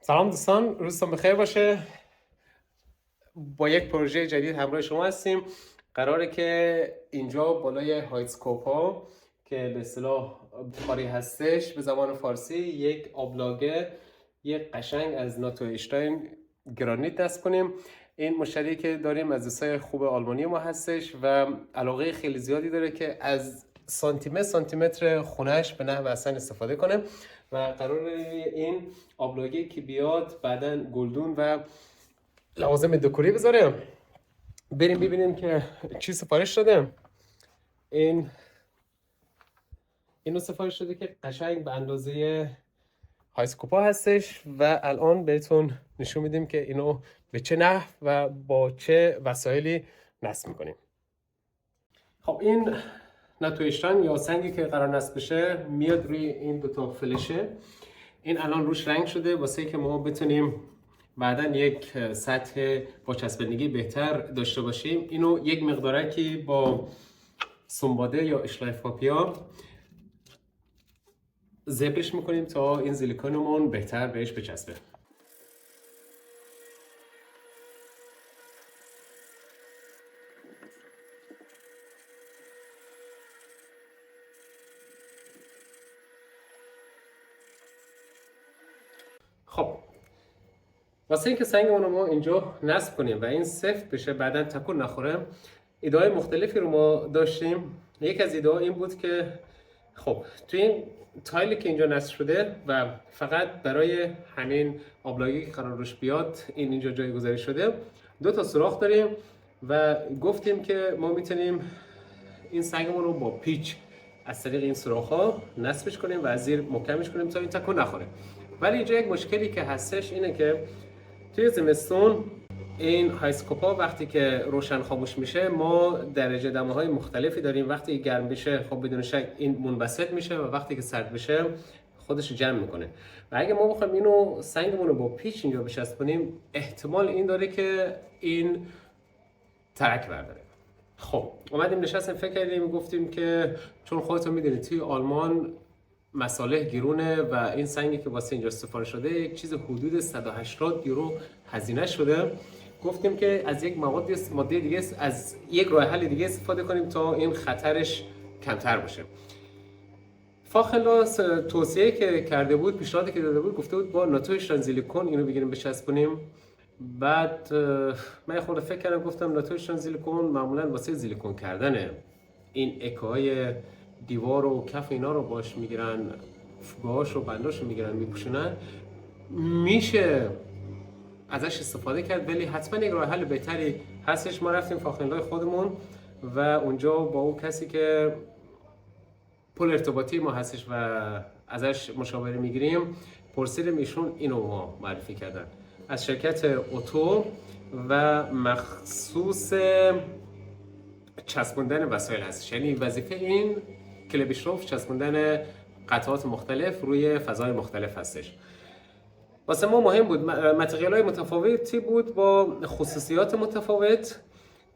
سلام دوستان، روزتون بخیر باشه. با یک پروژه جدید همراه شما هستیم. قراره که اینجا بالای هایتسکوپا که به اصطلاح بخاری هستش به زبان فارسی یک آبلاگه یک قشنگ از ناتو اشتاین گرانیت نصب کنیم. این مشتری که داریم از دوستای خوب آلمانی ما هستش و علاقه خیلی زیادی داره که از سانتیمتر خونش به نحو احسن استفاده کنه و قرار این آبلاگه که بیاد بعداً گلدون و لوازم دکوری بذاره. بریم ببینیم که چی سفارش داده. اینو سفارش داده که قشنگ به اندازه هایسکوپا هستش و الان بهتون نشون میدیم که اینو به چه نحو و با چه وسایلی نصب میکنیم. خب این ناتویشتان یا سنگی که قرار نصب بشه میاد روی این دوتا فلشه. این الان روش رنگ شده واسه که ما بتونیم بعداً یک سطح با چسبندگی بهتر داشته باشیم. اینو یک مقدارکی با سنباده یا اشلایف پاپیا زبرش میکنیم تا این سیلیکونمون بهتر بهش بچسبه. خب واسه اینکه سنگمون رو ما اینجا نصب کنیم و این سفت بشه بعداً تکون نخوره، ایده‌های مختلفی رو ما داشتیم. یک از ایده‌ها این بود که خب توی این تایلی که اینجا نصب شده و فقط برای همین آبلاگی که قرار روش بیاد این اینجا جایگذاری شده، دو تا سوراخ داریم و گفتیم که ما میتونیم این سنگمون رو با پیچ از طریق این سوراخ‌ها نصبش کنیم و از زیر محکمش کنیم تا این تکون نخوره. ولی اینجا یک مشکلی که هستش اینه که توی زمستون این هایسکوپا وقتی که روشن خاموش میشه ما درجه دماهای مختلفی داریم. وقتی گرم بشه خب بدون شک این منبسط میشه و وقتی که سرد بشه خودش جمع میکنه و اگه ما بخوایم اینو سنگمون رو با پیچ اینجا بچسبونیم احتمال این داره که این ترک برداره. خب اومدیم نشستیم فکر کردیم گفتیم که چون خودتون میدونید توی آلمان مصالح گرونه و این سنگی که واسه اینجا سفارش شده یک چیز حدود 180 یورو هزینه شده. گفتیم که از یک ماده دیگه از یک راه حل دیگه استفاده کنیم تا این خطرش کمتر باشه. فاخلاس توصیه که کرده بود، پیشنهادی که داده بود، گفته بود با ناتویشتان سیلیکون اینو بگیریم بچسبونیم. بعد من خود فکر کردم گفتم ناتویشتان سیلیکون معمولا واسه سیلیکون کردن این اکهای دیوار و کف اینا رو باش میگیرن، فوگاهاش و بنداش رو میگیرن میپوشونن، میشه ازش استفاده کرد ولی حتما یک راه حل بهتری هستش. ما رفتیم فاخنلای خودمون و اونجا با اون کسی که پل ارتباطی ما هستش و ازش مشاوره میگیریم پرسیدیم، ایشون اینو ما معرفی کردن از شرکت اوتو و مخصوص چسبوندن وسایل هستش. یعنی وظیفه این کلبیشروف چسبوندن قطعات مختلف روی فضای مختلف هستش. واسه ما مهم بود، متریال‌های متفاوتی بود با خصوصیات متفاوت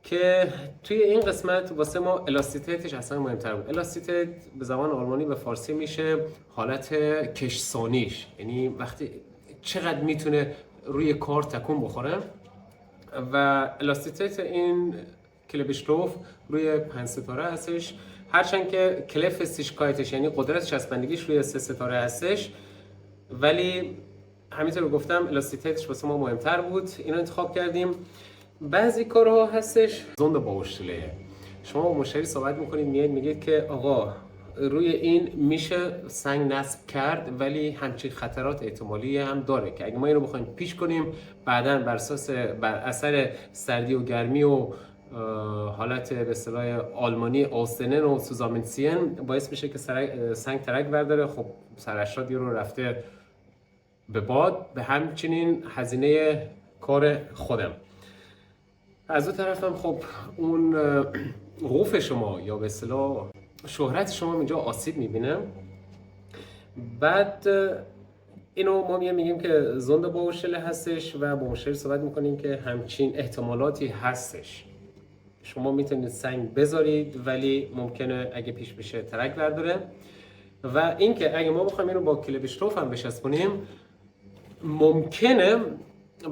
که توی این قسمت واسه ما الاستیتیتش اصلا مهمتر بود. الاستیتیت به زبان آلمانی به فارسی میشه حالت کشسانیش، یعنی وقتی چقدر میتونه روی کار تکون بخوره و الاستیتیت این کلبیشروف روی 5 ستاره هستش، هرچند که کلف استیشکایتش یعنی قدرت چسبندگیش روی 3 ستاره هستش، ولی همینطور گفتم الاستیتیتش واسه ما مهمتر بود. اینو انتخاب کردیم. بعضی کارها هستش زنده باوشله. شما با مشتری صحبت میکنید میگید که آقا روی این میشه سنگ نصب کرد ولی همچین خطرات احتمالی هم داره که اگه ما اینو بخوایم پیش کنیم بعداً بر اثر سردی و گرمی و حالت به اصطلاح آلمانی آستنن و سوزامنسین باعث میشه که سنگ ترک برداره. خب 180 یورو رفته به باد، به همچنین هزینه کار خودم. از اون طرف هم خب اون روف شما یا به اصطلاح شهرت شما اینجا آسیب میبینه. بعد اینو ما میگیم که زنده باوشله هستش و با مشتری صحبت میکنیم که همچین احتمالاتی هستش. شما میتونید سنگ بذارید ولی ممکنه اگه پیش بشه ترک برداره و اینکه اگه ما بخوایم اینو با کلبیشروف هم بچسبونیم ممکنه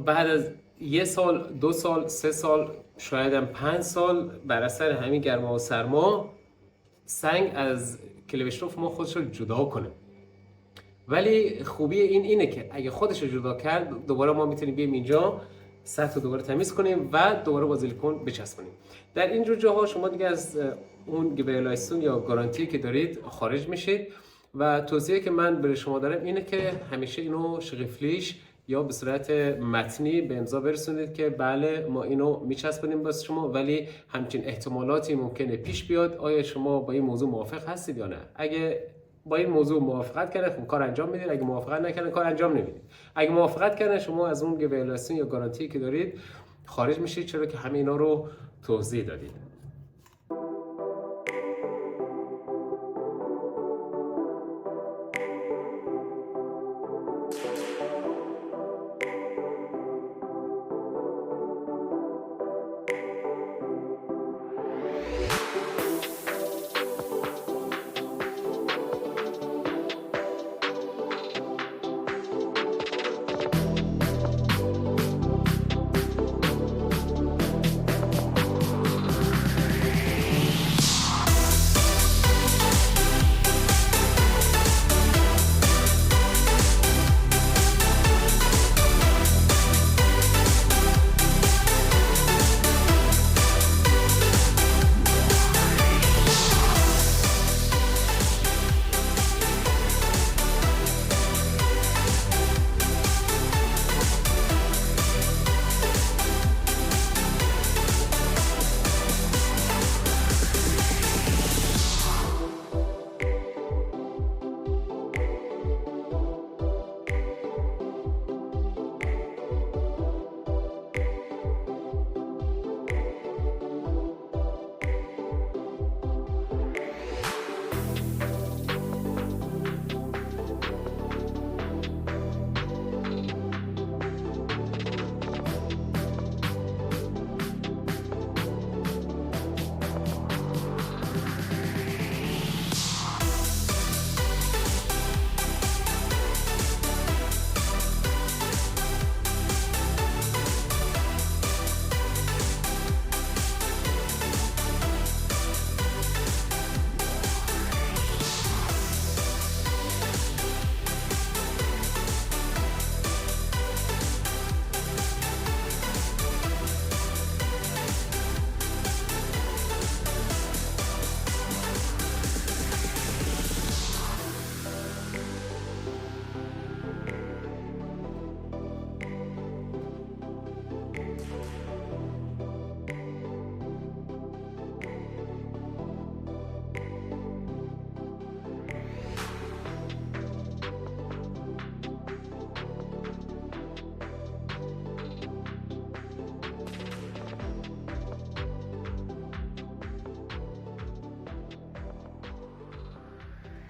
بعد از 1 سال 2 سال 3 سال شاید هم 5 سال بر اثر همین گرما و سرما سنگ از کلبشروف ما خودش رو جدا کنه. ولی خوبی اینه که اگه خودش رو جدا کرد دوباره ما میتونیم بیایم اینجا سطح رو دوباره تمیز کنیم و دوباره با سیلیکون بچسبونیم. در اینجور جاها شما دیگه از اون گویلایستون یا گارانتی که دارید خارج میشید و توصیه که من به شما دارم اینه که همیشه اینو شگفتلیش یا به صورت متنی به امضا برسونید که بله ما اینو میچسبونیم واسه شما، ولی همچین احتمالاتی ممکنه پیش بیاد. آیا شما با این موضوع موافق هستید یا نه؟ اگه با این موضوع موافقت کردن خب کار انجام میدید، اگه موافقت نکردن کار انجام نمیدید. اگه موافقت کردن شما از اون گویلایستون یا گارانتی که دارید خارج میشید، چرا که همه اینا رو توضیح دادید.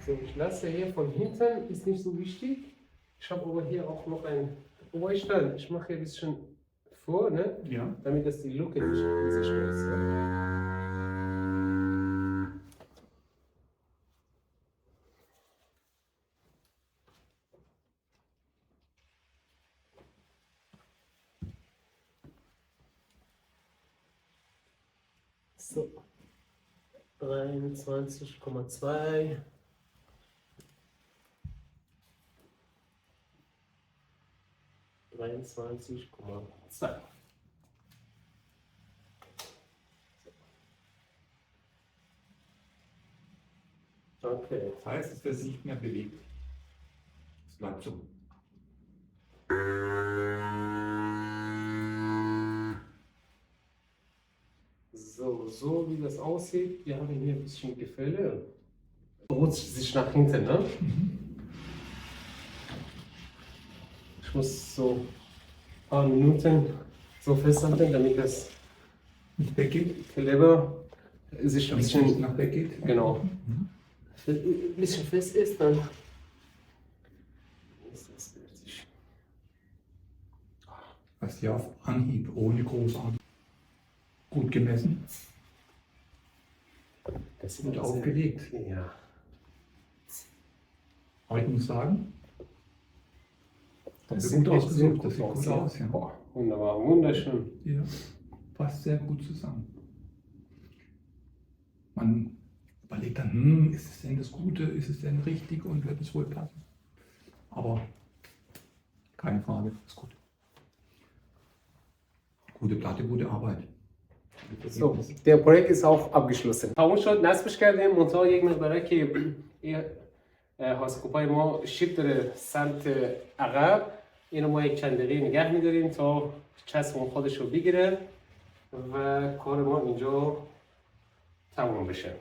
So, ich lasse hier von hinten, ist nicht so wichtig. Ich habe aber hier auch noch ein Oberstand. Ich mache hier ein bisschen vor, ne? Ja. Damit das die Lücke nicht ist. So, 23,2. Okay. Das heißt, es wird sich nicht mehr bewegt. Es bleibt so. So wie das aussieht, wir haben hier ein bisschen Gefälle. Rutscht sich nach hinten, ne? Ich muss so ein paar Minuten so festhalten, damit das nicht weggeht. Kleber sich ein bisschen nach weggeht. Genau. Ein bisschen fest ist, dann ist das fertig. Hast du auf Anhieb ohne großartig gut gemessen. Das Gut aufgelegt. Ja. Aber ich muss sagen, Haben Das wir sieht gut echt sehr ausgesucht, das sieht gut aus, ja. Boah, wunderbar, wunderschön. Ja, passt sehr gut zusammen. Man überlegt dann, ist es denn das Gute, ist es denn richtig und wird es wohl passen? Aber keine Frage, ist gut. Gute Platte, gute Arbeit. So, der Projekt ist auch abgeschlossen. تموم شد، نصبش کردیم. منتها یک مقداره که هاسکوپای ما شیب داره سمت عقب، اینو ما یک چند دقیقه نگه میداریم تا چسبمون خودش رو بگیره و کار ما اینجا تموم بشه.